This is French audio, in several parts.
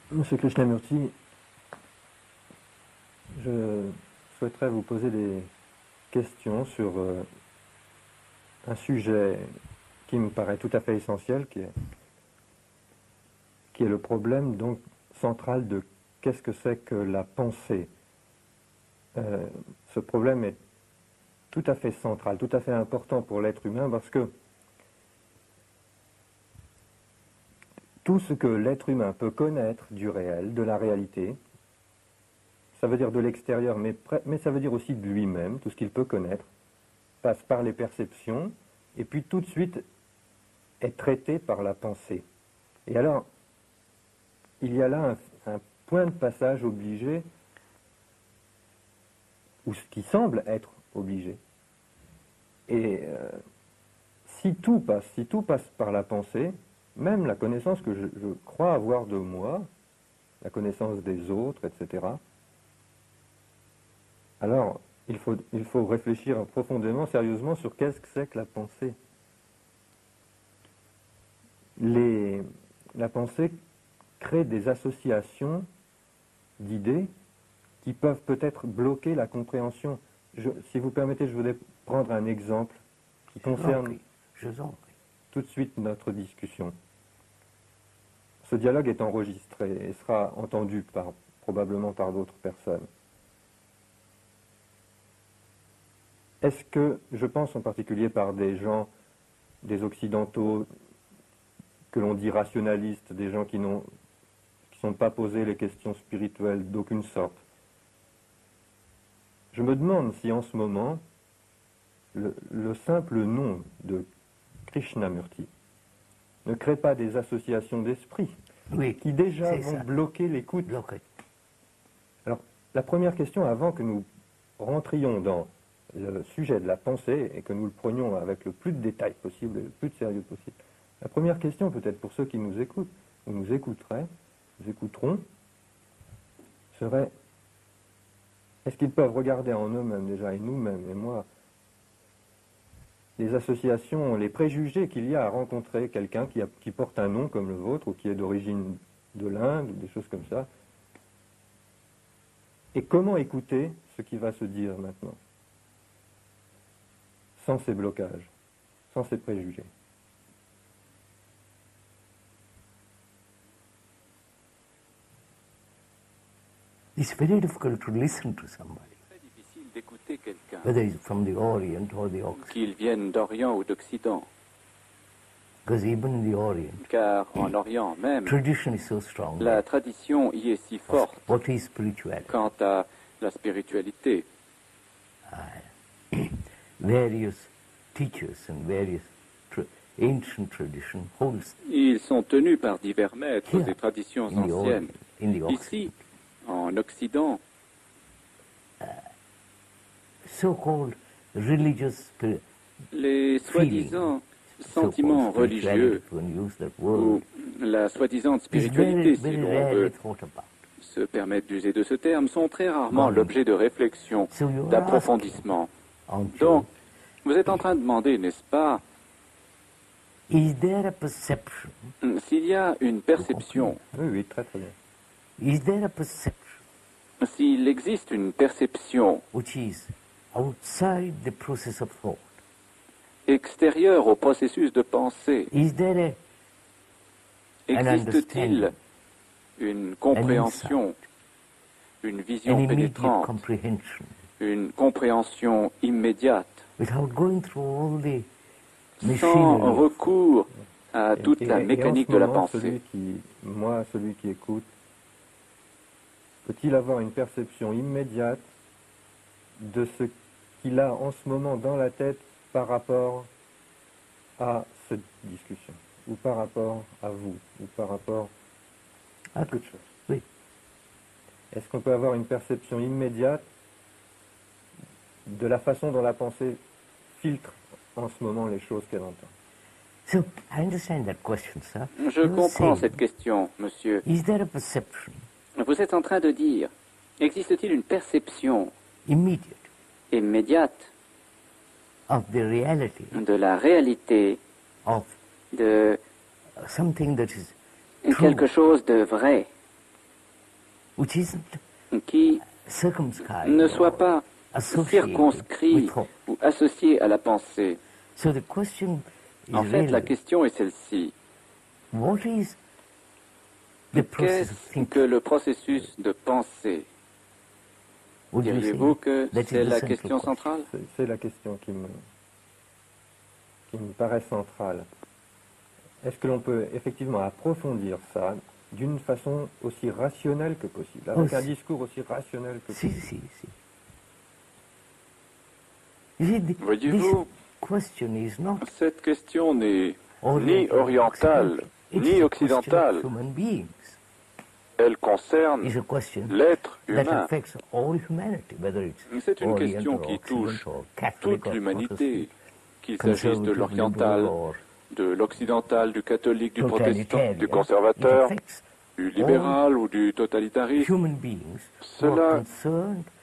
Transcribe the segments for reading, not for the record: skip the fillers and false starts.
Monsieur Krishnamurti, je souhaiterais vous poser des questions sur un sujet qui me paraît tout à fait essentiel, qui est le problème donc central de qu'est-ce que c'est que la pensée. Ce problème est tout à fait central, tout à fait important pour l'être humain parce que tout ce que l'être humain peut connaître du réel, de la réalité, ça veut dire de l'extérieur, mais ça veut dire aussi de lui-même, tout ce qu'il peut connaître, passe par les perceptions, et puis tout de suite est traité par la pensée. Et alors, il y a là un point de passage obligé, ou ce qui semble être obligé. Et si tout passe par la pensée, même la connaissance que je crois avoir de moi, la connaissance des autres, etc., alors il faut réfléchir profondément, sérieusement, sur qu'est-ce que c'est que la pensée. La pensée crée des associations d'idées qui peuvent peut-être bloquer la compréhension. Si vous permettez, je voudrais prendre un exemple qui concerne tout de suite notre discussion. Ce dialogue est enregistré et sera entendu probablement par d'autres personnes. Est-ce que, je pense en particulier par des gens, des occidentaux, que l'on dit rationalistes, des gens qui ne sont pas posés les questions spirituelles d'aucune sorte, je me demande si en ce moment, le simple nom de Krishnamurti ne crée pas des associations d'esprit qui déjà vont bloquer l'écoute. Alors, la première question, avant que nous rentrions dans le sujet de la pensée et que nous le prenions avec le plus de détails possible et le plus de sérieux possible, la première question, peut-être pour ceux qui nous écoutent, ou nous écouteront, serait: est-ce qu'ils peuvent regarder en eux-mêmes déjà, et nous-mêmes, et moi, les associations, les préjugés qu'il y a à rencontrer quelqu'un qui porte un nom comme le vôtre, ou qui est d'origine de l'Inde, ou des choses comme ça, et comment écouter ce qui va se dire maintenant, sans ces blocages, sans ces préjugés. It's very difficult to listen to somebody, d'écouter quelqu'un, whether he's from the Orient or the Occident. qu'il vienne d'Orient ou d'Occident. Because even in the Orient, Car en Orient même, tradition is so strong. la tradition y est si forte What is spirituality? quant à la spiritualité. Various teachers and various ancient traditions hold. Ils sont tenus par divers maîtres des traditions anciennes. Ici, en Occident, so-called religious les soi-disant sentiments religieux ou la soi-disant spiritualité, si l'on veut se permettre d'user de ce terme, sont très rarement l'objet de réflexion, d'approfondissement. Donc, vous êtes en train de demander, n'est-ce pas, is there a perception? S'il y a une perception, oui, très très bien. Is there a perception s'il existe une perception which is outside the process of thought? Extérieure au processus de pensée, Is there existe-t-il une compréhension, une vision pénétrante, une compréhension immédiate, without going through all the sans recours à toute la mécanique de la pensée? Celui qui écoute, peut-il avoir une perception immédiate de ce qu'il a en ce moment dans la tête par rapport à cette discussion, ou par rapport à vous, ou par rapport à toute chose? Oui. Est-ce qu'on peut avoir une perception immédiate de la façon dont la pensée filtre en ce moment les choses qu'elle entend? So, I understand that question, sir. Je comprends cette question, monsieur. Is there a perception? Vous êtes en train de dire, existe-t-il une perception immédiate of the reality, de la réalité, of de something that is true, quelque chose de vrai, qui ne soit pas circonscrit ou associé à la pensée. En fait, la question est celle-ci. Qu'est-ce que le processus de pensée? Diriez-vous que c'est la question centrale? C'est la question qui me paraît centrale. Est-ce que l'on peut effectivement approfondir ça d'une façon aussi rationnelle que possible, avec un discours aussi rationnel que possible? Voyez-vous, cette question n'est ni orientale, ni occidentale. Elle concerne l'être humain. C'est une question qui touche toute l'humanité, qu'il s'agisse de l'oriental, de l'occidental, du catholique, du protestant, du conservateur, du libéral ou du totalitariste. Cela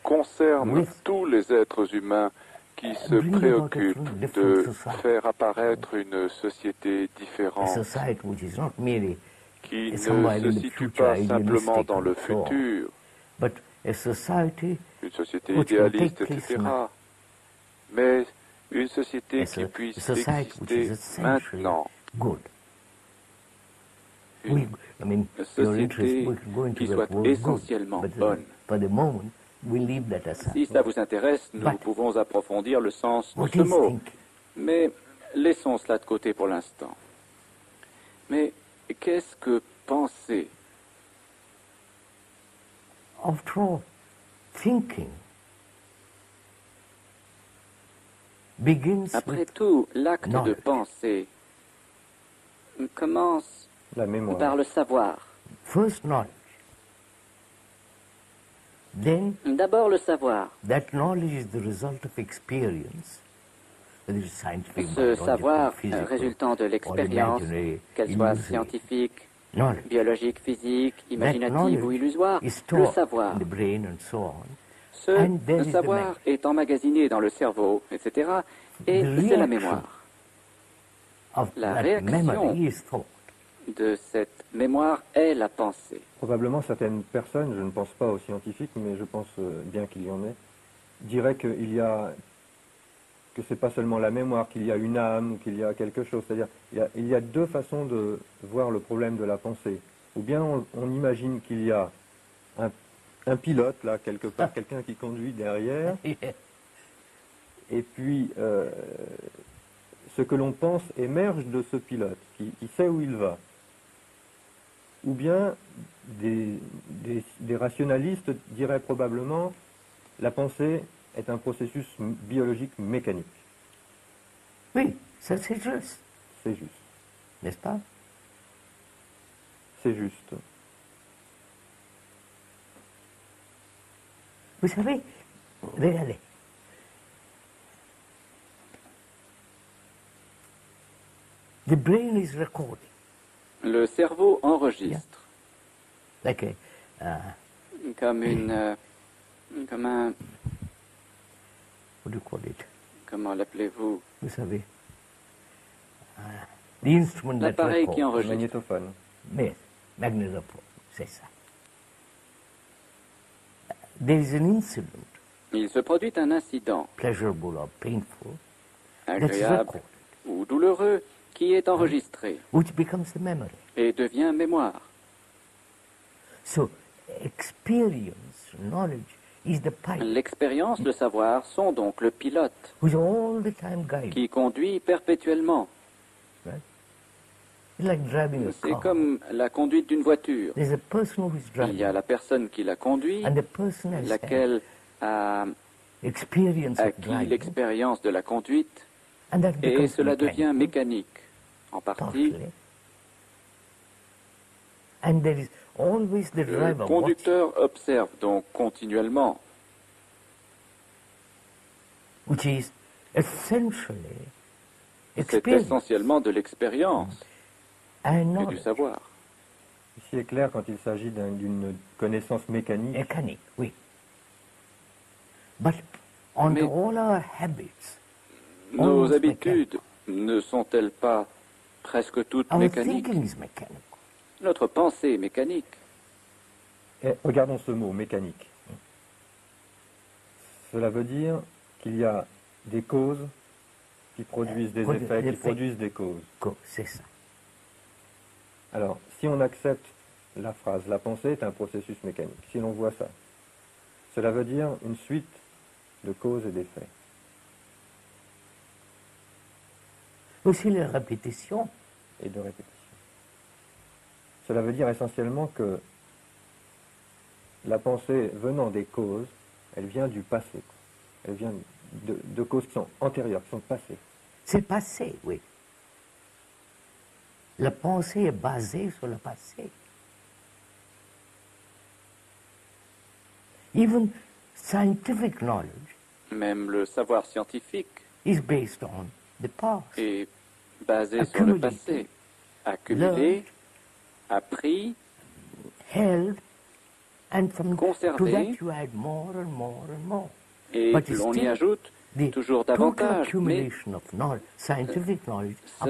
concerne tous les êtres humains qui se préoccupent de faire apparaître une société différente, qui ne se situe pas simplement dans le futur, une société idéaliste, etc., mais une société qui puisse exister maintenant. Une société qui soit essentiellement bonne. Si ça vous intéresse, nous pouvons approfondir le sens de ce mot. Mais laissons cela de côté pour l'instant. Mais qu'est-ce que penser? Après tout, l'acte de penser commence par le savoir. D'abord le savoir. Ce savoir résultant de l'expérience, qu'elle soit scientifique, biologique, physique, imaginative ou illusoire, le savoir. Ce savoir est emmagasiné dans le cerveau, etc. Et c'est la mémoire. La réaction de cette mémoire est la pensée. Probablement certaines personnes, je ne pense pas aux scientifiques, mais je pense bien qu'il y en ait, diraient que c'est pas seulement la mémoire, qu'il y a une âme ou qu'il y a quelque chose. C'est-à-dire il y a deux façons de voir le problème de la pensée. Ou bien on imagine qu'il y a un pilote, là, quelque part, quelqu'un qui conduit derrière, et puis ce que l'on pense émerge de ce pilote, qui sait où il va. Ou bien des rationalistes diraient probablement la pensée est un processus biologique mécanique. Oui, ça c'est juste. C'est juste. N'est-ce pas? C'est juste. Vous savez, regardez. The brain is recording. Le cerveau enregistre. Okay. Comme un... What do you call it? Comment l'appelez-vous? Vous savez. The instrument that l'appareil records. qui enregistre. Magnétophone. Yes, magnétophone, c'est ça. There is an incident. Il se produit un incident. Pleasurable or painful. Agréable ou douloureux qui est enregistré. Which becomes the memory. Et devient mémoire. So, experience, knowledge is the pilot. L'expérience, le savoir sont donc le pilote who's all the time guiding. Qui conduit perpétuellement. Right? It's like driving a car. C'est comme la conduite d'une voiture. There's a person who is driving. Il y a la personne qui la conduit, and the person has laquelle a acquis l'expérience de la conduite, et cela devient mécanique, en partie. And there is always the driver. Le conducteur observe donc continuellement. Which is essentially c'est essentiellement de l'expérience et du savoir. Ici est clair quand il s'agit d'une connaissance mécanique. Mécanique, oui. But on all our habits, nos habitudes ne sont-elles pas presque toutes mécaniques? Notre pensée est mécanique. Et regardons ce mot, mécanique. Cela veut dire qu'il y a des causes qui produisent des effets, qui produisent des causes. C'est ça. Alors, si on accepte la phrase « la pensée est un processus mécanique », si l'on voit ça, cela veut dire une suite de causes et d'effets. Aussi la répétition. Et de répétition. Cela veut dire essentiellement que la pensée venant des causes, elle vient du passé. Elle vient de causes qui sont antérieures, qui sont passées. C'est passé, oui. La pensée est basée sur le passé. Even scientific knowledge, même le savoir scientifique, is based on the past. Est basé sur le passé, accumulé, appris, held, and from conservé, to that you add more and more and more. Et l'on y ajoute toujours davantage, mais ce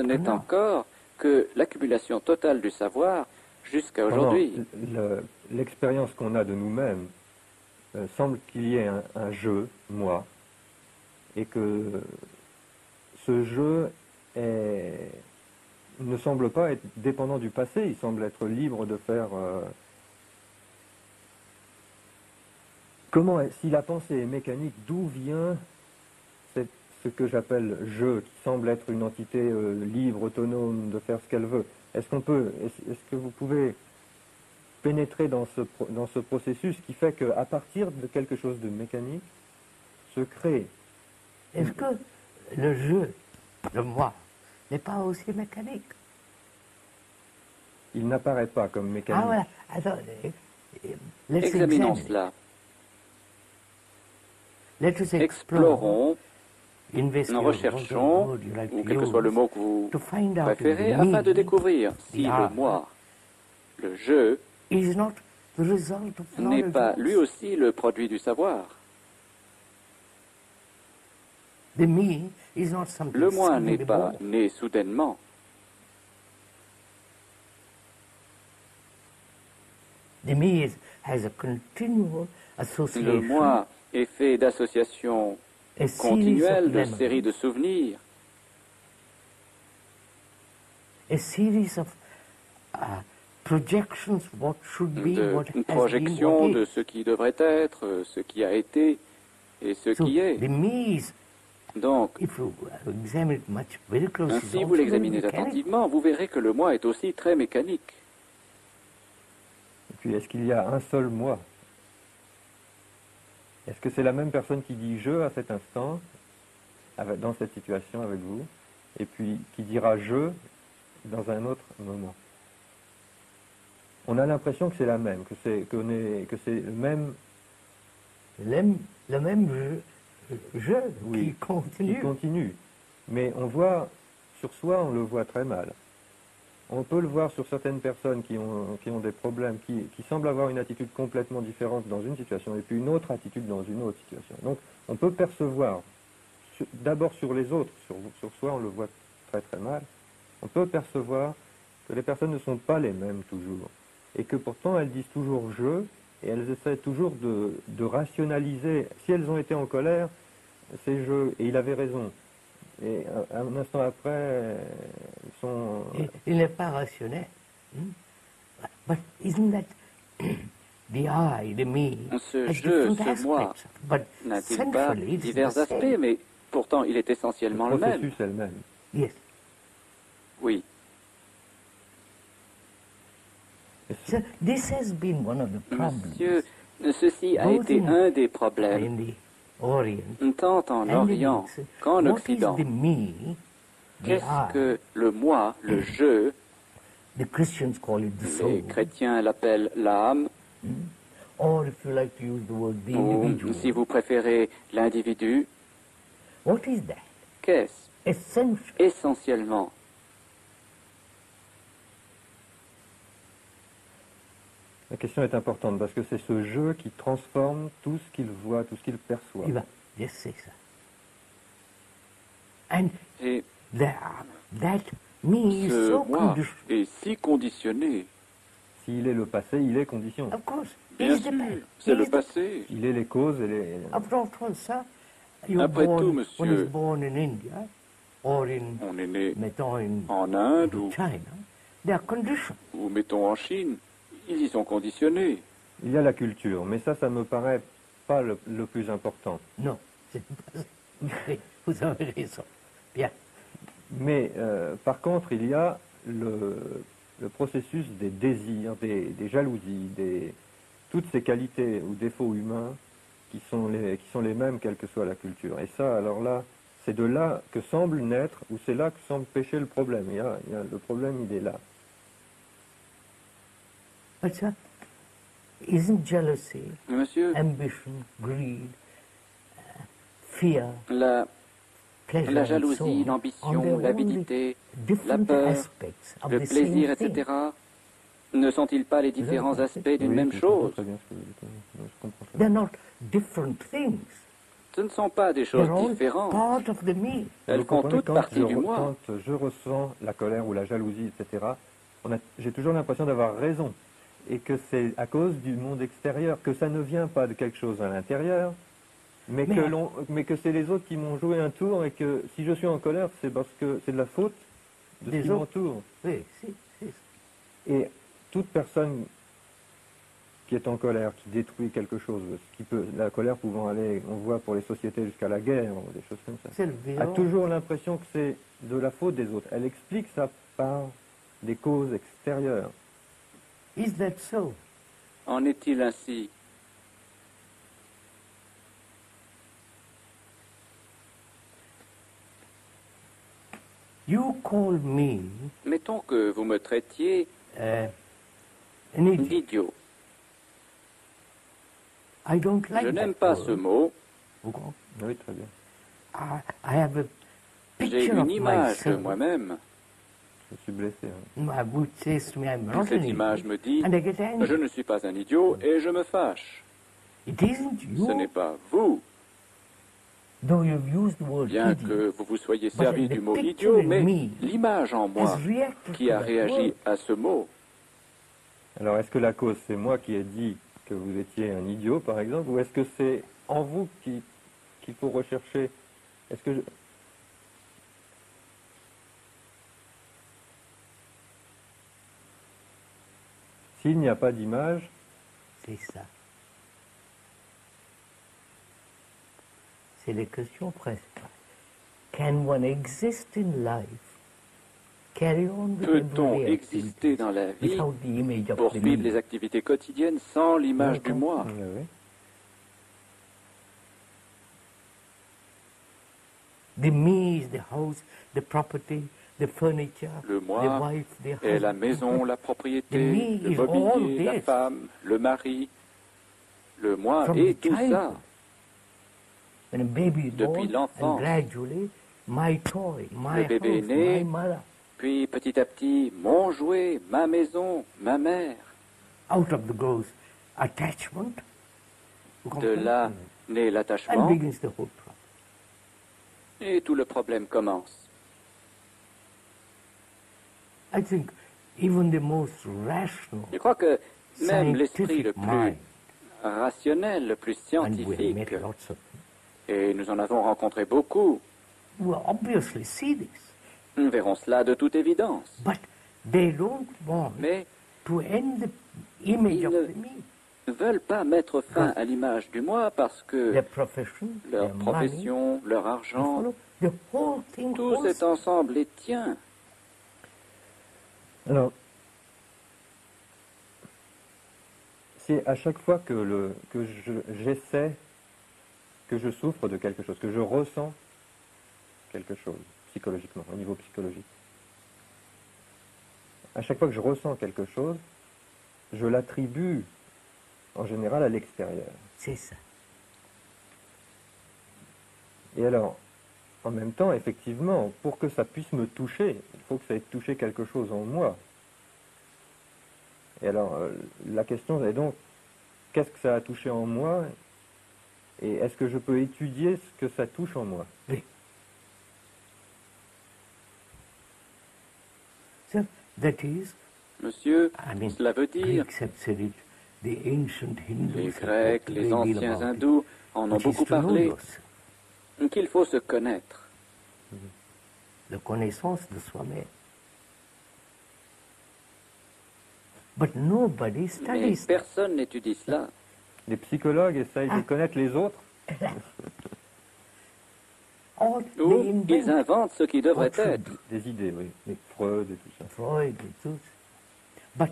n'est encore que l'accumulation totale du savoir jusqu'à aujourd'hui. L'expérience qu'on a de nous-mêmes semble qu'il y ait un jeu, moi, et que ce jeu ne semble pas être dépendant du passé, il semble être libre de faire... si la pensée est mécanique, d'où vient ce que j'appelle je, qui semble être une entité libre, autonome, de faire ce qu'elle veut? Est-ce que vous pouvez pénétrer dans ce processus qui fait qu'à partir de quelque chose de mécanique, se crée... Est-ce que le je, le moi, n'est pas aussi mécanique? Il n'apparaît pas comme mécanique. Ah voilà, attendez. Examinons cela. Explorons, recherchons, ou quel que soit le mot que vous préférez, afin de découvrir si le moi, le je, n'est pas lui aussi le produit du savoir. Le moi n'est pas né soudainement. Le moi est fait d'associations continuelles, de séries de souvenirs, de projections de ce qui devrait être, ce qui a été et ce qui est. Donc, si vous l'examinez attentivement, vous verrez que le moi est aussi très mécanique. Et puis, est-ce qu'il y a un seul moi? Est-ce que c'est la même personne qui dit « je » à cet instant, dans cette situation avec vous, et puis qui dira « je » dans un autre moment? On a l'impression que c'est la même, que c'est le même... Le même je oui, qui continue. Qui continue. Mais on voit, sur soi, on le voit très mal. On peut le voir sur certaines personnes qui ont des problèmes, qui semblent avoir une attitude complètement différente dans une situation, et puis une autre attitude dans une autre situation. Donc, on peut percevoir, d'abord sur les autres, sur soi, on le voit très très mal, on peut percevoir que les personnes ne sont pas les mêmes toujours, et que pourtant elles disent toujours « je », et elles essaient toujours de rationaliser. Si elles ont été en colère, c'est « je », et il avait raison. Et un instant après, ils sont... Il n'est pas rationnel. But isn't that the I, the me, ce je, ce moi, n'a-t-il pas divers aspects, mais pourtant il est essentiellement le même. Le processus est le même. Yes. Oui. So this has been one of the problems. Monsieur, ceci a été un des problèmes, tant en Orient qu'en Occident. Qu'est-ce que le moi, le je? Les chrétiens l'appellent l'âme, ou si vous préférez l'individu. Qu'est-ce? Essentiellement. La question est importante parce que c'est ce je qui transforme tout ce qu'il voit, tout ce qu'il perçoit. C'est ça. And ce moi est si conditionné S'il est le passé, il est condition. Of course. Bien sûr, c'est le passé. Il est les causes et les... Après tout, monsieur, on est né en Inde ou, China, ou mettons en Chine. Ils y sont conditionnés. Il y a la culture, mais ça me paraît pas le plus important. Non, vous avez raison. Bien. Mais par contre, il y a le processus des désirs, des jalousies, toutes ces qualités ou défauts humains qui sont les mêmes quelle que soit la culture. Et ça, alors là, c'est de là que semble naître, ou c'est là que semble pécher le problème. Le problème, il est là. But sir, isn't jealousy, Monsieur, ambition, greed, fear, la jalousie, l'ambition, l'avidité, la peur, le plaisir, etc., ne sont-ils pas les différents aspects d'une même chose? They're not different things. Ce ne sont pas des choses différentes. Part of the me. Elles font toutes partie du moi. Quand je ressens la colère ou la jalousie, etc., j'ai toujours l'impression d'avoir raison. Et que c'est à cause du monde extérieur, que ça ne vient pas de quelque chose à l'intérieur, mais que c'est les autres qui m'ont joué un tour, et que si je suis en colère, c'est parce que c'est de la faute de ce qui m'entoure. Oui, Et toute personne qui est en colère, qui détruit quelque chose, la colère pouvant aller, on voit pour les sociétés jusqu'à la guerre, ou des choses comme ça, a toujours l'impression que c'est de la faute des autres. Elle explique ça par des causes extérieures. Is that so? En est-il ainsi? You call me, mettons que vous me traitiez d'idiot. Je n'aime pas ce mot. Oui, très bien. J'ai une image de moi-même. Je suis blessé. Cette image me dit, je ne suis pas un idiot et je me fâche. Ce n'est pas vous. Bien que vous vous soyez servi du mot idiot, mais l'image en moi qui a réagi à ce mot. Alors, est-ce que la cause, c'est moi qui ai dit que vous étiez un idiot, par exemple, ou est-ce que c'est en vous qu'il faut rechercher? Est-ce que s'il n'y a pas d'image, c'est ça. C'est la question principale. Can one exist in life? Peut-on exister dans la vie, poursuivre les activités quotidiennes sans l'image du moi? The me is the house, the property, the furniture, le moi the wife, the husband. Est la maison, la propriété, le mobilier, la femme, le mari. Le moi est tout ça. Depuis l'enfance, le bébé est né, puis petit à petit, mon jouet, ma maison, ma mère. De là naît l'attachement et tout le problème commence. Je crois que même l'esprit le plus rationnel, le plus scientifique, et nous en avons rencontré beaucoup, nous verrons cela de toute évidence. Mais ils ne veulent pas mettre fin à l'image du moi parce que leur profession, leur argent, tout cet ensemble les tient. Alors, c'est à chaque fois que j'essaie, que je souffre de quelque chose, que je ressens quelque chose, psychologiquement, au niveau psychologique. À chaque fois que je ressens quelque chose, je l'attribue en général à l'extérieur. C'est ça. Et alors, en même temps, effectivement, pour que ça puisse me toucher, il faut que ça ait touché quelque chose en moi. Et alors, la question est donc, qu'est-ce que ça a touché en moi? Et est-ce que je peux étudier ce que ça touche en moi? Oui. So, that is Monsieur, cela veut dire les Grecs, les anciens hindous en ont beaucoup parlé, qu'il faut se connaître. La connaissance de soi-même. Mais personne n'étudie cela. Les psychologues essayent de connaître les autres. Ou ils inventent ce qui devrait être. Des idées, oui. Freud et tout ça.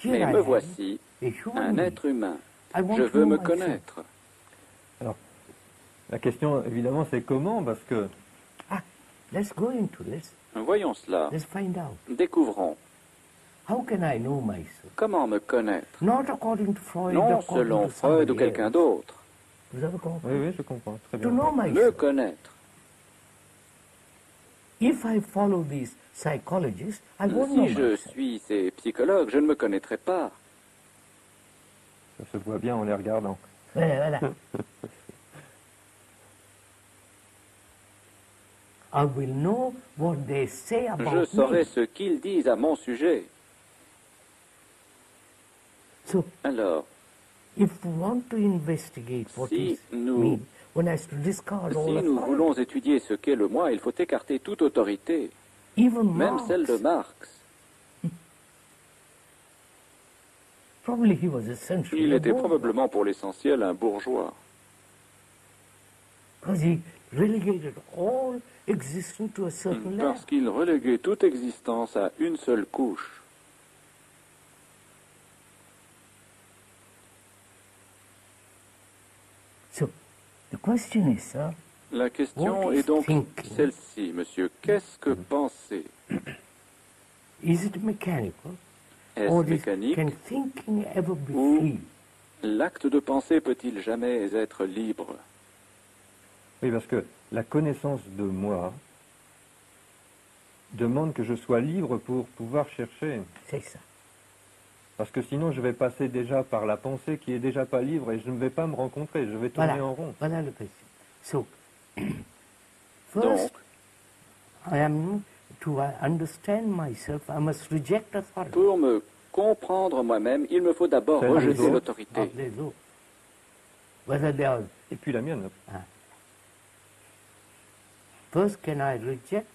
Mais me voici, un être humain. Je veux me connaître. Alors, la question, évidemment, c'est comment, parce que... Voyons cela. Découvrons. Comment me connaître? Non selon Freud ou quelqu'un d'autre. Oui, je comprends. Très bien. Me connaître. Si je suis ces psychologues, je ne me connaîtrai pas. Ça se voit bien en les regardant. Voilà. Je saurai ce qu'ils disent à mon sujet. Alors, si nous voulons étudier ce qu'est le moi, il faut écarter toute autorité, même celle de Marx. Il était probablement pour l'essentiel un bourgeois. Parce qu'il reléguait toute existence à une seule couche. La question est donc celle-ci, monsieur. Qu'est-ce que penser? Est-ce mécanique ou l'acte de penser peut-il jamais être libre? Oui, parce que la connaissance de moi demande que je sois libre pour pouvoir chercher. C'est ça. Parce que sinon, je vais passer déjà par la pensée qui est déjà pas libre et je ne vais pas me rencontrer, je vais tourner en rond. Voilà le principe. So, first, to understand myself, I must reject authority. Pour me comprendre moi-même, il me faut d'abord rejeter l'autorité. Et puis la mienne. First, can I reject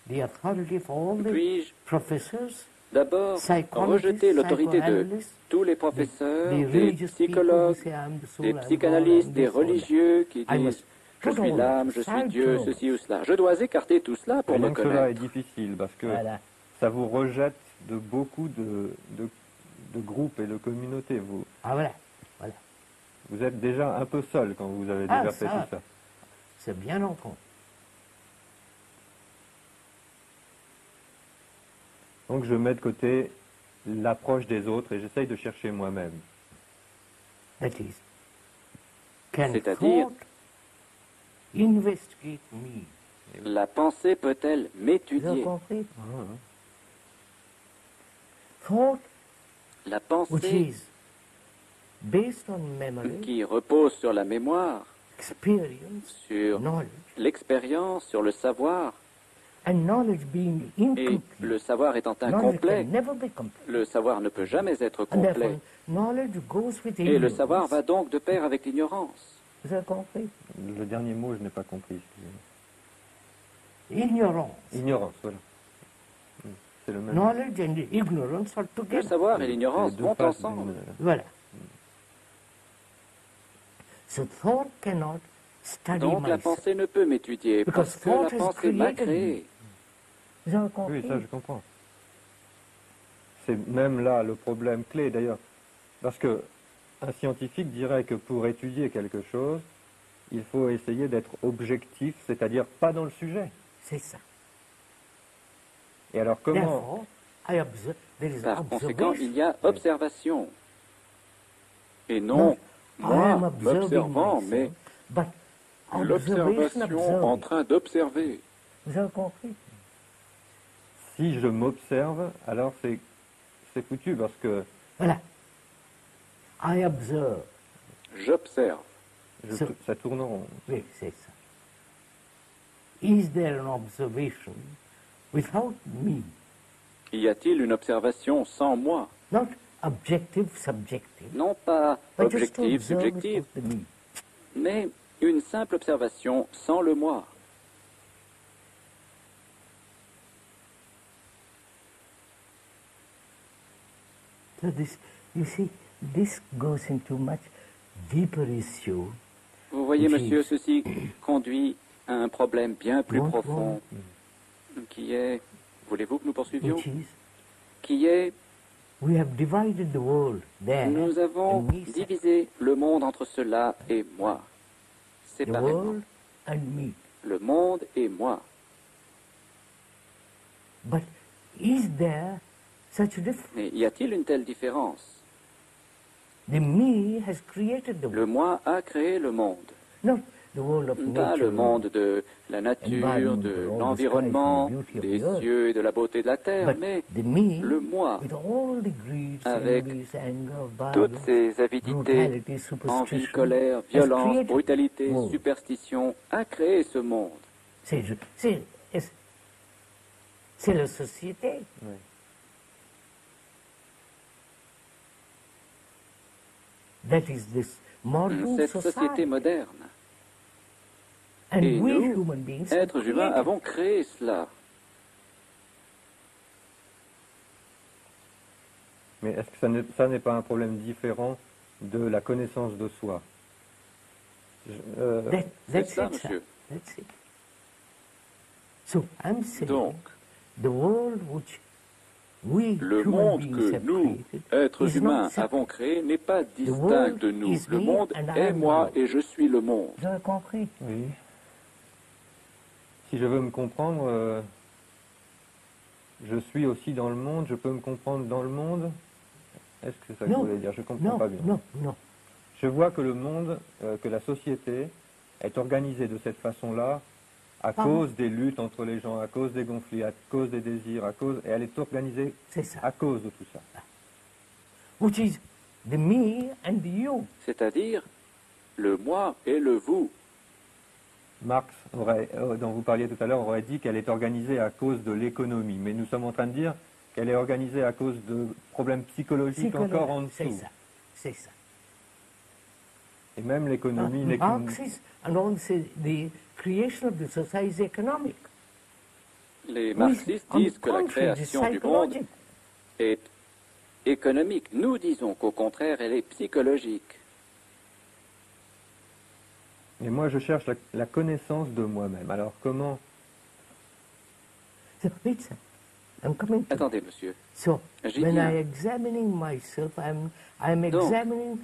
the authority of all the professors? D'abord, rejeter l'autorité de tous les professeurs, des psychologues, des psychanalystes, des religieux qui disent « je suis l'âme, je suis Dieu, ceci ou cela ». Je dois écarter tout cela pour me connaître. Cela est difficile parce que ça vous rejette de beaucoup de groupes et de communautés. Vous êtes déjà un peu seul quand vous avez déjà fait tout ça. C'est bien entendu. Donc je mets de côté l'approche des autres et j'essaye de chercher moi-même. C'est-à-dire, la pensée peut-elle m'étudier? La pensée qui repose sur la mémoire, sur l'expérience, sur le savoir, et le savoir étant incomplet, le savoir ne peut jamais être complet. Et le savoir va donc de pair avec l'ignorance. Vous avez compris? Le dernier mot, je n'ai pas compris. Ignorance. Ignorance, voilà. C'est le même. Knowledge and ignorance are together. Le savoir et l'ignorance vont ensemble. Voilà. So thought cannot study donc la pensée ne peut m'étudier parce que la pensée m'a créé. Vous avez compris? Oui, ça je comprends. C'est même là le problème clé d'ailleurs. Parce que un scientifique dirait que pour étudier quelque chose, il faut essayer d'être objectif, c'est-à-dire pas dans le sujet. C'est ça. Et alors comment? Par conséquent, il y a observation. Et non, moi, l'observant, mais l'observation en train d'observer. Vous avez compris? Si je m'observe, alors c'est foutu parce que... Voilà. I observe. J'observe. Ça tourne en rond. Oui, c'est ça. Is there an observation without me? Y a-t-il une observation sans moi? Not objective, subjective. Non pas objective, subjective, mais une simple observation sans le moi. So this, you see, this goes into much deeper issue. Vous voyez, monsieur, ceci conduit à un problème bien plus profond, qui est, voulez-vous que nous poursuivions? Qui est, we have divided the world there, nous avons divisé le monde entre cela et moi, séparément. The world and me. Le monde et moi. But is there such a difference? Mais y a-t-il une telle différence? The me has created the world. Le moi a créé le monde. Not the world of Pas nature, le monde de la nature, de l'environnement, des cieux et de la beauté de la terre, mais le moi, avec toutes ses avidités, envie, colère, violence, brutalité, superstition, a créé ce monde. C'est la société. Oui. That is this modern Cette société moderne. And Et we nous, human beings êtres humains, avons créé cela. Mais est-ce que ça n'est pas un problème différent de la connaissance de soi? C'est ça, monsieur. That's it. So I'm saying Donc, the world which we le human monde beings que have nous, created êtres is humains, not separate. avons créé n'est pas distinct world de nous. is Le me monde and I est am the moi world. et je suis le monde. Vous avez compris? Oui. Si je veux me comprendre, je suis aussi dans le monde, je peux me comprendre dans le monde. Est-ce que c'est ça que vous voulez dire? Je ne comprends pas bien. Non. Je vois que le monde, que la société est organisée de cette façon-là à cause des luttes entre les gens, à cause des conflits, à cause des désirs, et elle est organisée à cause de tout ça. Which is the me and the you. C'est-à-dire le moi et le vous. Marx, dont vous parliez tout à l'heure, aurait dit qu'elle est organisée à cause de l'économie. Mais nous sommes en train de dire qu'elle est organisée à cause de problèmes psychologiques encore en dessous. C'est ça. Et même l'économie n'est qu'une... Marxism and also the creation of the society is economic. Les marxistes disent que la création du monde est économique. Nous disons qu'au contraire, elle est psychologique. Et moi, je cherche la connaissance de moi-même. Alors, comment... Attendez, monsieur. So, when I examining myself, I'm examining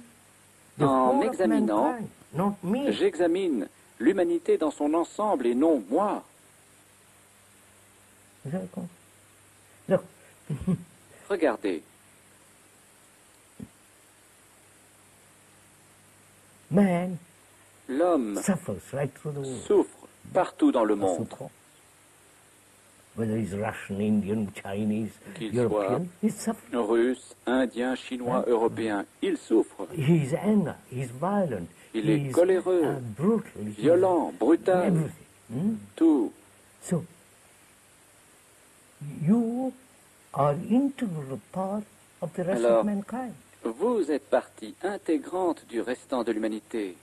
the whole of mankind, not me. J'examine l'humanité dans son ensemble et non moi. Look. Regardez. Man, l'homme souffre partout dans le monde. Qu'il soit russe, indien, chinois, européen, il souffre. Il est coléreux, violent, brutal, tout. So, you are integral part of the rest of mankind. Vous êtes partie intégrante du restant de l'humanité.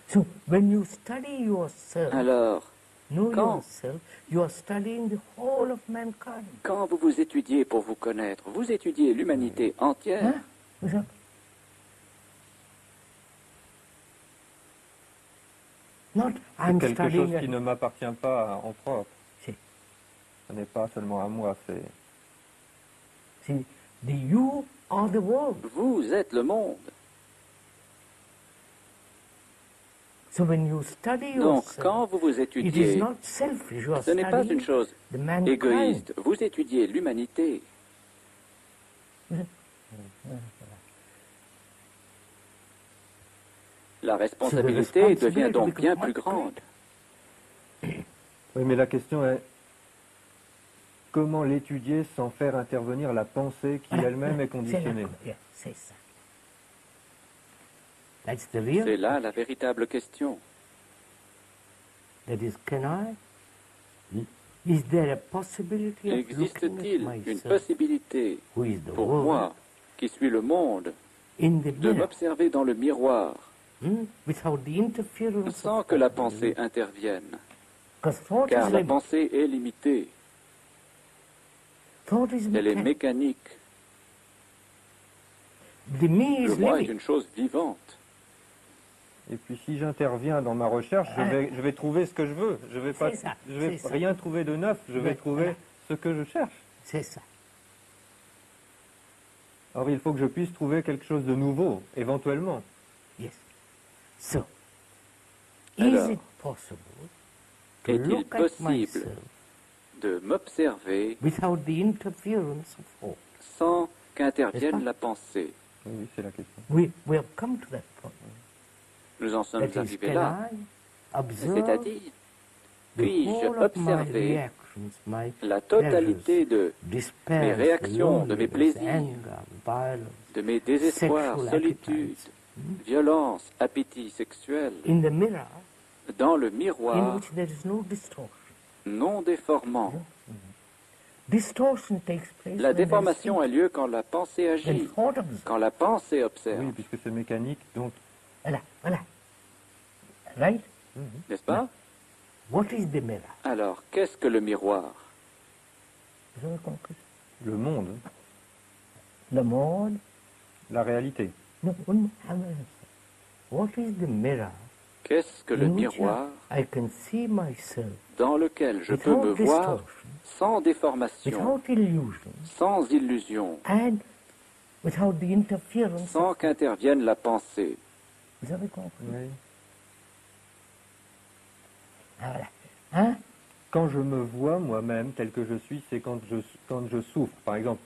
So when you study yourself, alors, you are studying the whole of mankind. Quand vous vous étudiez pour vous connaître, vous étudiez l'humanité entière. C'est quelque chose qui ne m'appartient pas en propre. Ce n'est pas seulement à moi, c'est... You are the world. Vous êtes le monde. So when you study Donc, yourself, quand vous vous étudiez, ce n'est pas une chose égoïste. Vous étudiez l'humanité. La responsabilité devient donc bien plus grande. Oui, mais la question est comment l'étudier sans faire intervenir la pensée qui elle-même est conditionnée. C'est là la véritable question. Existe-t-il une possibilité pour moi, qui suis le monde, de m'observer dans le miroir sans que la pensée intervienne? Car la pensée est limitée. Elle est mécanique. Le moi est une chose vivante. Et puis si j'interviens dans ma recherche, je vais trouver ce que je veux. Je vais rien trouver de neuf, je vais trouver ce que je cherche. C'est ça. Alors il faut que je puisse trouver quelque chose de nouveau, éventuellement. Yes. So, alors, is it possible est-il possible de m'observer sans qu'intervienne la pensée? Oui, c'est la question. We have come to that point. Nous en sommes arrivés là. C'est-à-dire, puis-je observer la totalité de mes réactions, de mes plaisirs, de mes désespoirs, solitude, violence, appétit sexuel, dans le miroir non déformant? La déformation a lieu quand la pensée agit, quand la pensée observe. Oui, puisque c'est mécanique, donc... Voilà. Right? N'est-ce pas? What is the mirror? Alors, qu'est-ce que le miroir? Le monde. Le monde? La réalité. What is the mirror? Qu'est-ce que le miroir dans lequel je peux me voir sans déformation, sans illusion, sans qu'intervienne la pensée? Vous avez compris? Oui. Voilà. Hein? Quand je me vois moi-même tel que je suis, c'est quand je souffre. Par exemple,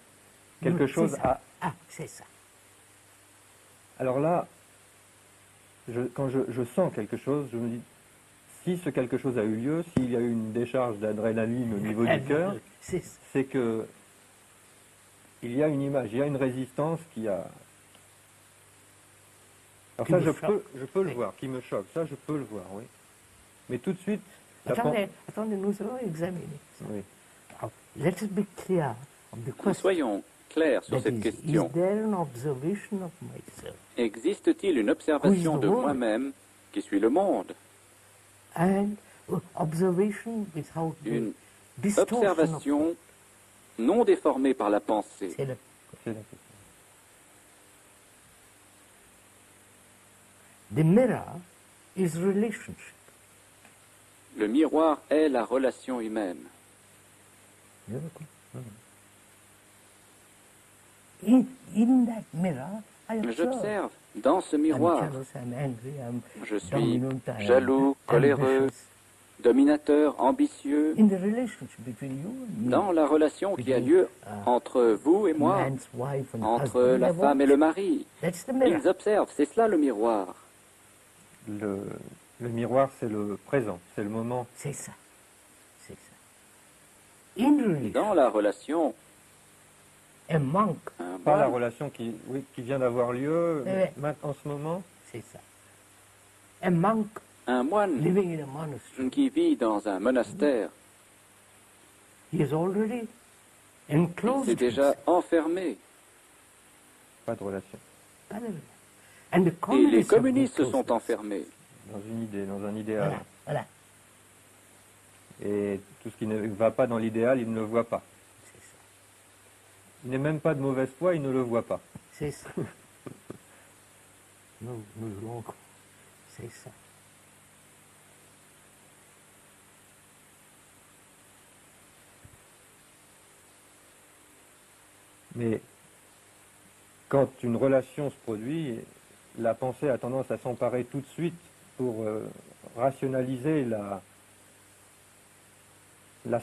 quelque chose a... Ah, c'est ça. Alors là, quand je sens quelque chose, je me dis, si ce quelque chose a eu lieu, s'il y a eu une décharge d'adrénaline au niveau du cœur, c'est que il y a une image, il y a une résistance qui a... Alors ça, je peux le voir, qui me choque. Ça, je peux le voir, oui. Mais tout de suite... Attendez, nous allons examiner. Oui. Let us be clear of the question. Soyons clairs sur cette question. Is there an observation of myself? Existe-t-il une observation de moi-même qui suit le monde? And observation without une observation non déformée par la pensée. C'est la question. The mirror is relationship. Le miroir est la relation humaine. In that mirror, j'observe dans ce miroir. Je suis jaloux, coléreux, dominateur, ambitieux. Dans la relation qui a lieu entre vous et moi, entre la femme et le mari. Ils observent, c'est cela le miroir. Le miroir, c'est le présent, c'est le moment. C'est ça. C'est ça. Dans la relation, pas la relation qui vient d'avoir lieu en ce moment. C'est ça. Un moine qui vit dans un monastère, il s'est déjà enfermé. Pas de relation. Et les communistes se sont enfermés. Dans une idée, dans un idéal. Voilà. Et tout ce qui ne va pas dans l'idéal, il ne le voit pas. C'est ça. Il n'est même pas de mauvaise foi, il ne le voit pas. C'est ça. C'est ça. Mais quand une relation se produit, la pensée a tendance à s'emparer tout de suite pour rationaliser la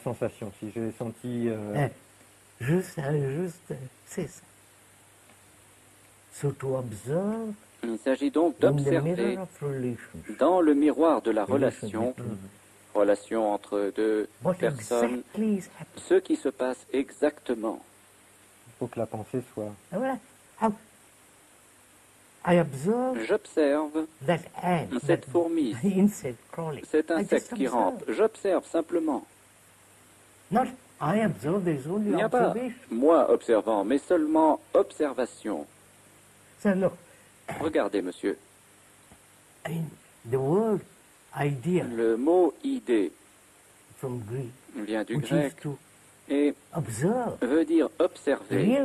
sensation. Si j'ai senti... Juste, c'est ça. So to observe, il s'agit donc d'observer dans le miroir de la relation, relation entre deux personnes, ce qui se passe exactement. Il faut que la pensée soit... J'observe cette fourmi, cet insecte qui rampe. J'observe simplement. Il n'y a pas moi observant, mais seulement observation. Regardez, monsieur. Le mot idée vient du grec et veut dire observer.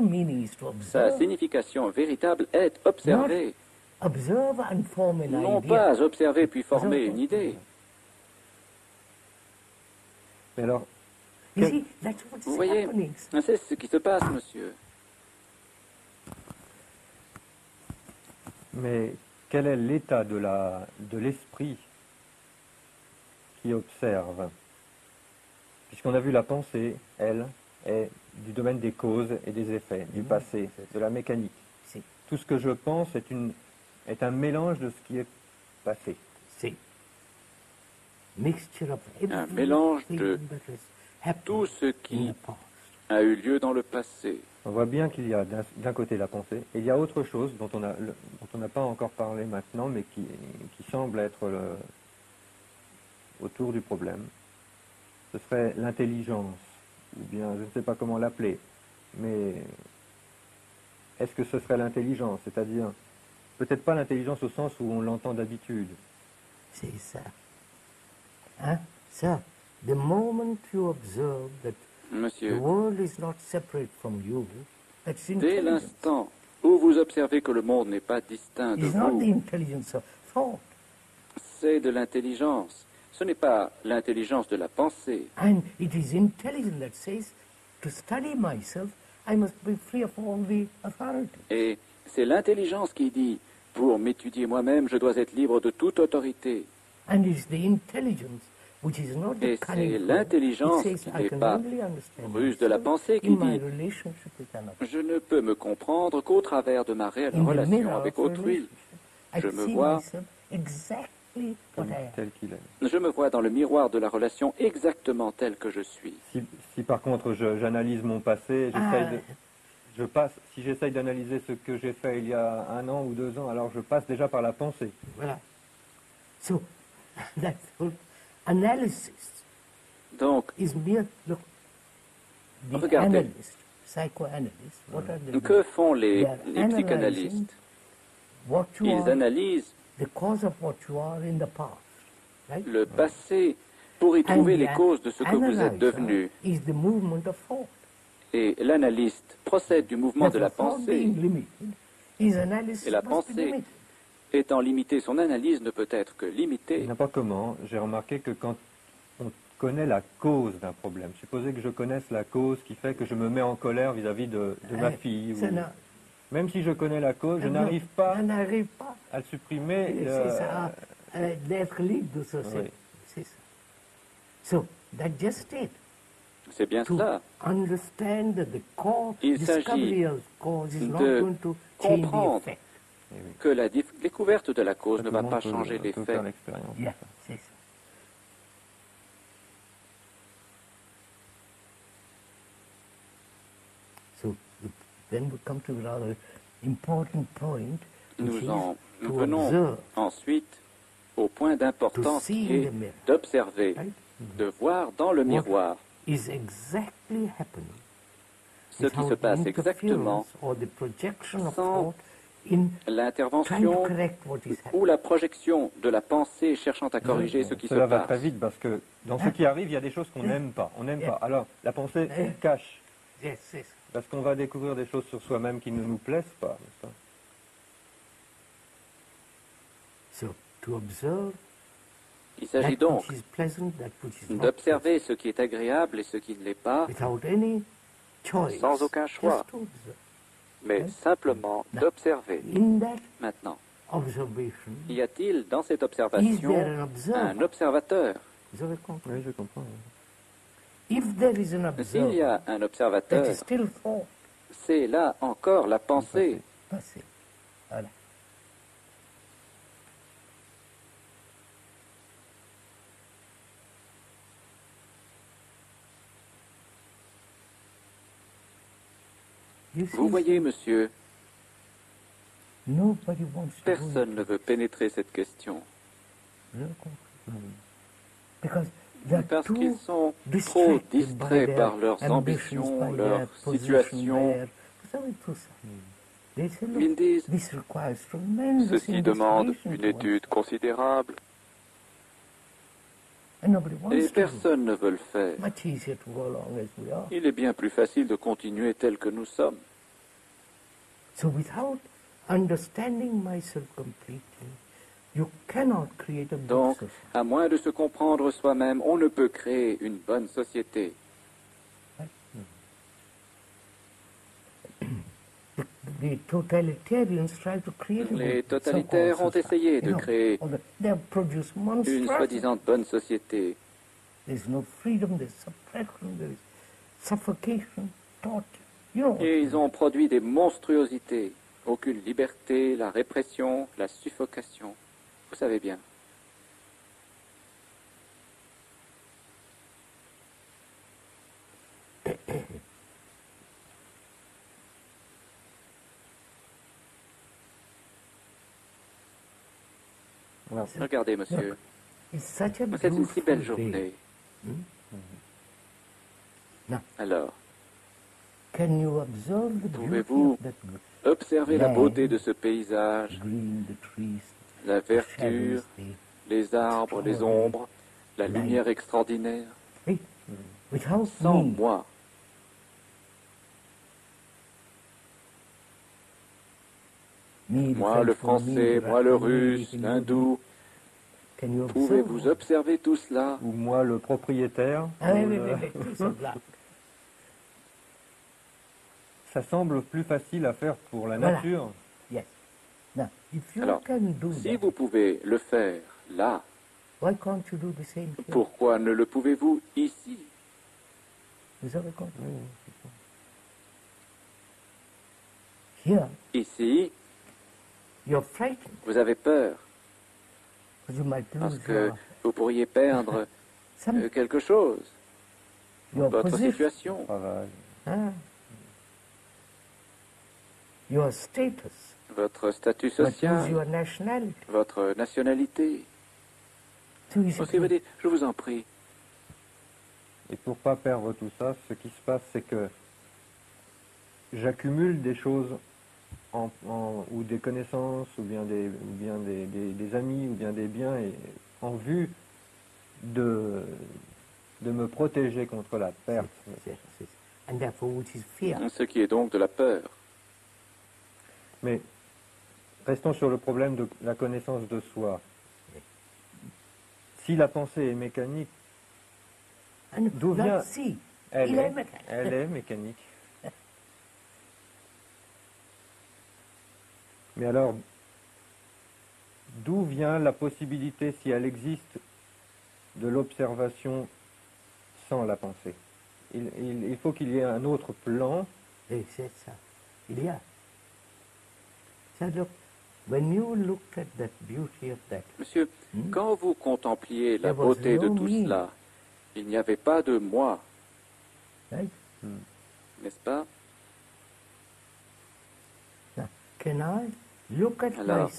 Sa signification véritable est observer. Non pas observer puis former une idée. Mais alors, vous voyez, c'est ce qui se passe, monsieur. Mais quel est l'état de l'esprit qui observe? Puisqu'on a vu la pensée, elle, est du domaine des causes et des effets, du passé, de la mécanique. Tout ce que je pense est un mélange de ce qui est passé. Un mélange de tout ce qui a eu lieu dans le passé. On voit bien qu'il y a d'un côté la pensée, et il y a autre chose dont on n'a pas encore parlé maintenant, mais qui semble être autour du problème. Ce serait l'intelligence, ou bien je ne sais pas comment l'appeler, mais est-ce que ce serait l'intelligence? C'est-à-dire, peut-être pas l'intelligence au sens où on l'entend d'habitude. C'est ça. Hein? Ça, the moment you observe that Monsieur, the world is not separate from you, that's intelligence. Dès l'instant où vous observez que le monde n'est pas distinct de It's not the vous, intelligence of thought. C'est de l'intelligence. Ce n'est pas l'intelligence de la pensée. And it is intelligence that says, to study myself, I must be free of all the authority. Et c'est l'intelligence qui dit, pour m'étudier moi-même, je dois être libre de toute autorité. And it's the intelligence which is not the Et cunning c'est thought. l'intelligence It says, qui I n'est can pas only understand ruse de la myself pensée qui in my dit, relationship with another. je ne peux me comprendre qu'au travers de ma réelle In the relation mirror avec of autrui. relationship, I Je me see vois myself exactly what I am. Tel qu'il est. Je me vois dans le miroir de la relation exactement tel que je suis. Si par contre j'analyse mon passé, si j'essaye d'analyser ce que j'ai fait il y a 1 an ou 2 ans, alors je passe déjà par la pensée. Voilà. So, that's all. Analysis Donc, is mere, look, the regardez. analyst, psychoanalyst, what are they Que doing? font They are les psychanalystes? analyzing what you Ils are, analysent the cause of what you are in the past, right? le passé pour y And trouver the les causes de ce que vous êtes analyzer devenu. is the movement of thought. Et l'analyste procède du mouvement de la Therefore, thought pensée. being limited, his analysis Et la must be pensée limited. étant limitée, son analyse ne peut être que limitée. N'importe comment, j'ai remarqué que quand on connaît la cause d'un problème, supposez que je connaisse la cause qui fait que je me mets en colère vis-à-vis de ma fille, même si je connais la cause, je n'arrive pas à le supprimer. C'est ça, d'être libre de ça. Oui. C'est ça. So, that's just it. C'est bien cela. Understand that the cause, Il discovery s'agit of cause is not de going to change the comprendre effect. que la découverte de la cause Ça, ne tout va le pas monde changer peut l'effet. faire l'expérience. Yeah, c'est ça. So, then we come to another important point, which Nous is to venons observe, ensuite au point d'importance see qui in est the mirror. d'observer, Right? de voir dans le miroir is exactly happening. ce qui se passe exactement Or the projection of sans thought in trying to l'intervention correct what is ou happening. la projection de la pensée cherchant à corriger ce qui se Cela va très passe. vite parce que dans ce qui arrive, il y a des choses qu'on n'aime pas. On n'aime pas. Alors, la pensée cache. Yes, yes. Parce qu'on va découvrir des choses sur soi-même qui ne nous plaisent pas. n'est-ce pas? So, to observe Il s'agit that donc which is pleasant, that which is not d'observer ce qui est agréable et ce qui ne l'est pas, pleasant, without any choice. sans aucun choix, Just to observe. mais simplement d'observer. In that Maintenant, observation, y a-t-il dans cette is observation there an observer? un observateur? Vous avez compris? Oui, je comprends. If there is an S'il y observer, a un that observateur, is still thought. c'est là encore la pensée. Passé. Voilà. You see, Vous voyez, monsieur, nobody wants to personne ne veut pénétrer cette question. do it. Because parce qu'ils sont trop distraits par leurs ambitions, leur situation. Vous savez tout ça. Ils disent, ceci demande une étude considérable. Et personne ne veut le faire. Il est bien plus facile de continuer tel que nous sommes. Donc, à moins de se comprendre soi-même, on ne peut créer une bonne société. Les totalitaires ont essayé de créer une soi-disant bonne société. Et ils ont produit des monstruosités. Aucune liberté, la répression, la suffocation. Vous savez bien. Regardez, monsieur. C'est une si belle journée. Alors, pouvez-vous observer la beauté de ce paysage, la verdure, les arbres, les ombres, la lumière extraordinaire? Sans moi. Moi le français, moi le russe, l'hindou. Pouvez-vous observer tout cela? Ou moi le propriétaire? Ça semble plus facile à faire pour la nature. Alors, si vous pouvez le faire là, pourquoi ne le pouvez-vous ici? Ici, vous avez peur, parce que vous pourriez perdre quelque chose, votre situation, votre statut social, votre nationalité. Aussi, vous dites, je vous en prie. Et pour pas perdre tout ça, ce qui se passe, c'est que j'accumule des choses ou des connaissances, ou bien des amis, ou bien des biens, en vue de me protéger contre la perte. Ce qui est donc de la peur. Mais restons sur le problème de la connaissance de soi. Si la pensée est mécanique, d'où vient... Elle est mécanique. Mais alors, d'où vient la possibilité, si elle existe, de l'observation sans la pensée? Il faut qu'il y ait un autre plan. Et c'est ça. Il y a. Monsieur, quand vous contempliez la beauté de tout cela, il n'y avait pas de moi. N'est-ce pas? Alors,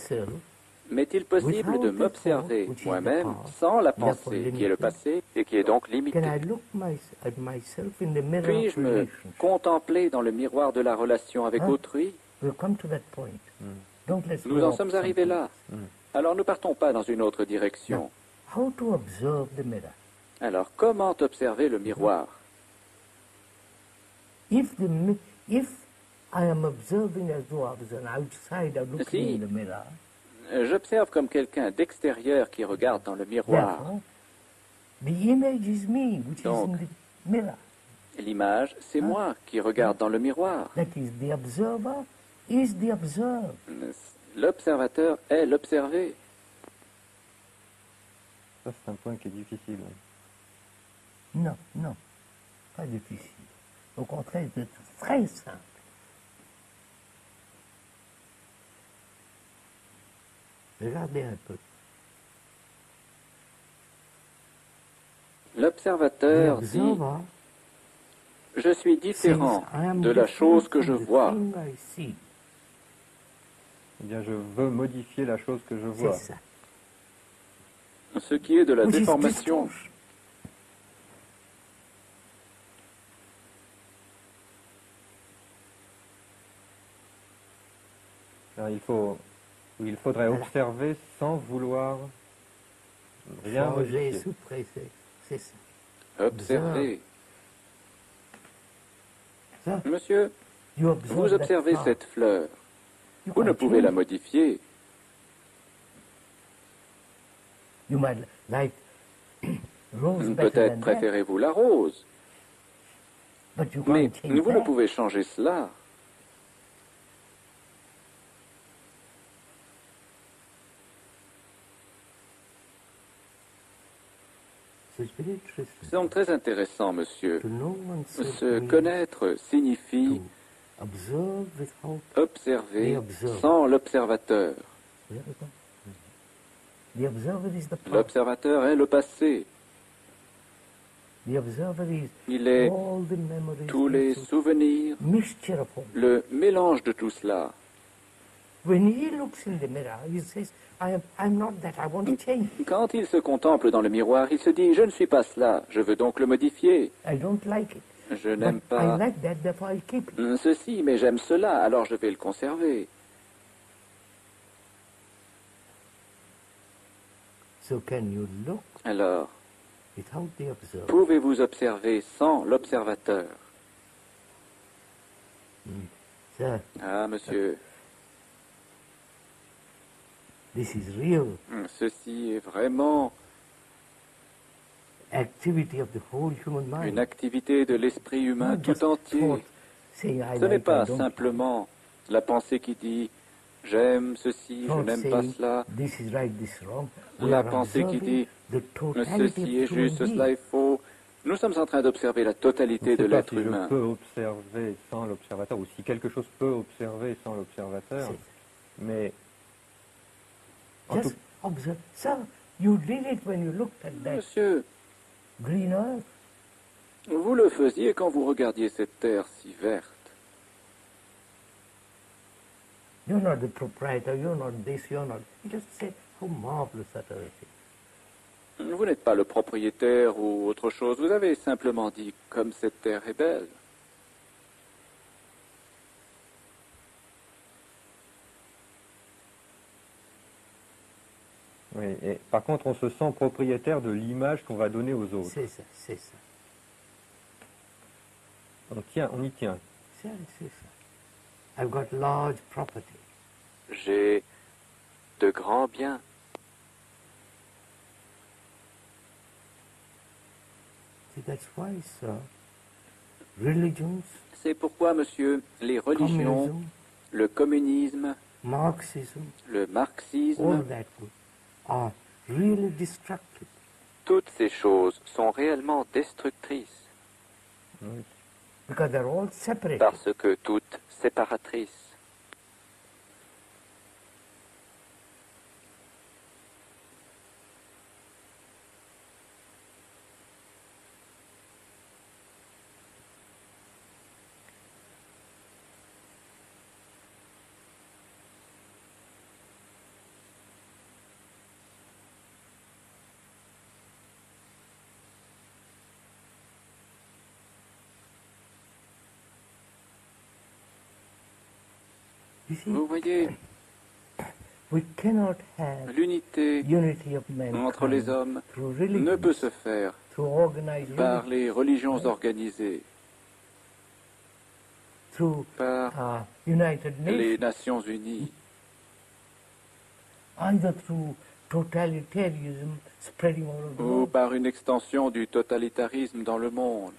m'est-il possible de m'observer moi-même sans la pensée, qui est le passé et qui est donc limitée? Puis-je me contempler dans le miroir de la relation avec autrui? Nous en sommes arrivés là. Alors ne partons pas dans une autre direction. Alors, comment observer le miroir? Si j'observe comme quelqu'un d'extérieur qui regarde dans le miroir, donc l'image, c'est moi qui regarde dans le miroir. L'observateur est l'observé. Ça, c'est un point qui est difficile. Non, pas difficile. Au contraire, c'est très simple. Regardez un peu. L'observateur dit, je suis différent de la chose que je vois. Eh bien, je veux modifier la chose que je vois. C'est ça. Ce qui est de la déformation. Il faudrait observer sans vouloir rien modifier. C'est ça. Observer. Monsieur, vous observez cette fleur. Vous ne pouvez la modifier. Peut-être préférez-vous la rose. Mais vous ne pouvez changer cela. C'est donc très intéressant, monsieur. Se connaître signifie observer sans l'observateur. L'observateur est le passé. Il est tous les souvenirs, le mélange de tout cela. Quand il se contemple dans le miroir, il se dit « Je ne suis pas cela, je veux donc le modifier. Je n'aime pas ceci, mais j'aime cela, alors je vais le conserver. » Alors, pouvez-vous observer sans l'observateur? Ah, monsieur. Ceci est vraiment une activité de l'esprit humain tout entier. Ce n'est pas simplement la pensée qui dit « j'aime ceci, je n'aime pas cela ». La pensée qui dit « ceci est juste, cela est faux ». Nous sommes en train d'observer la totalité de l'être humain. Je peux observer sans l'observateur, ou si quelque chose peut observer sans l'observateur, mais... Monsieur, vous le faisiez quand vous regardiez cette terre si verte. Vous n'êtes pas le propriétaire ou autre chose. Vous avez simplement dit comme cette terre est belle. Oui, et par contre, on se sent propriétaire de l'image qu'on va donner aux autres. C'est ça, c'est ça. On y tient. C'est ça. I've got large property. J'ai de grands biens. That's why, sir, religions, c'est pourquoi, monsieur, les religions, le communisme, le marxisme, all that are really destructive. Toutes ces choses sont réellement destructrices. Oui. Because they're all separated. Parce que toutes séparatrices. Vous voyez, l'unité entre les hommes ne peut se faire par les religions organisées, par les Nations Unies, ou par une extension du totalitarisme dans le monde.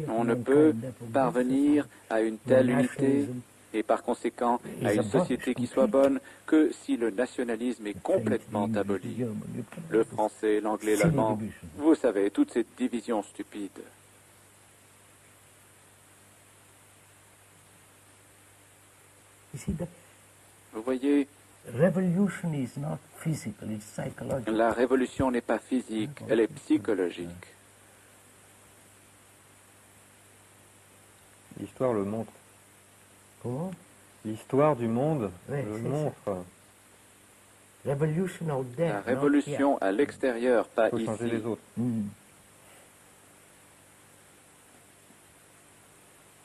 On ne peut parvenir à une telle unité et par conséquent à une société qui soit bonne que si le nationalisme est complètement aboli. Le français, l'anglais, l'allemand, vous savez, toutes ces divisions stupides. Vous voyez, la révolution n'est pas physique, elle est psychologique. L'histoire le montre. Comment? L'histoire du monde le montre. La révolution à l'extérieur, pas ici. Il faut changer les autres.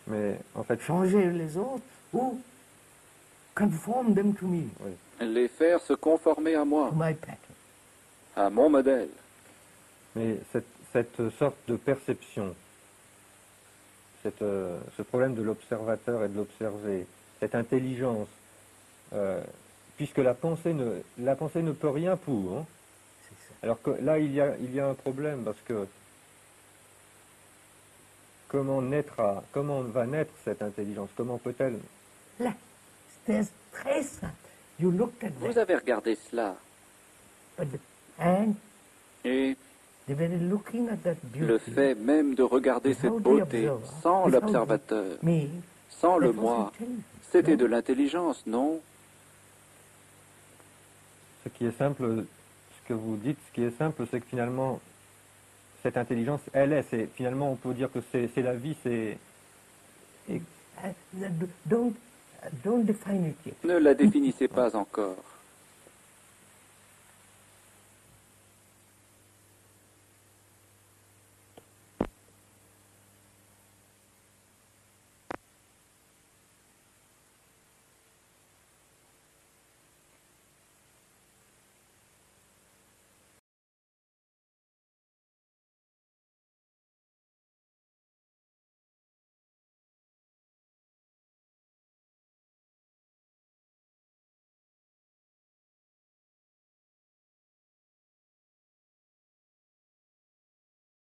Mais en fait, changer les autres ou conform them to me. Oui. Les faire se conformer à moi, To my pattern. À mon modèle. Mais cette sorte de perception, ce problème de l'observateur et de l'observé, cette intelligence, puisque la pensée ne peut rien pour. Hein. Alors que là, il y a un problème, parce que comment va naître cette intelligence? Comment peut-elle? Là, c'est très simple. You looked at Vous that. avez regardé cela. And Et they were looking at that beauty, le fait même de regarder cette beauté sans l'observateur, sans le moi, c'était de l'intelligence, non? Ce qui est simple, ce que vous dites, ce qui est simple, c'est que finalement, cette intelligence, finalement, on peut dire que c'est la vie, c'est... Don't define it yet. Ne la définissez pas encore.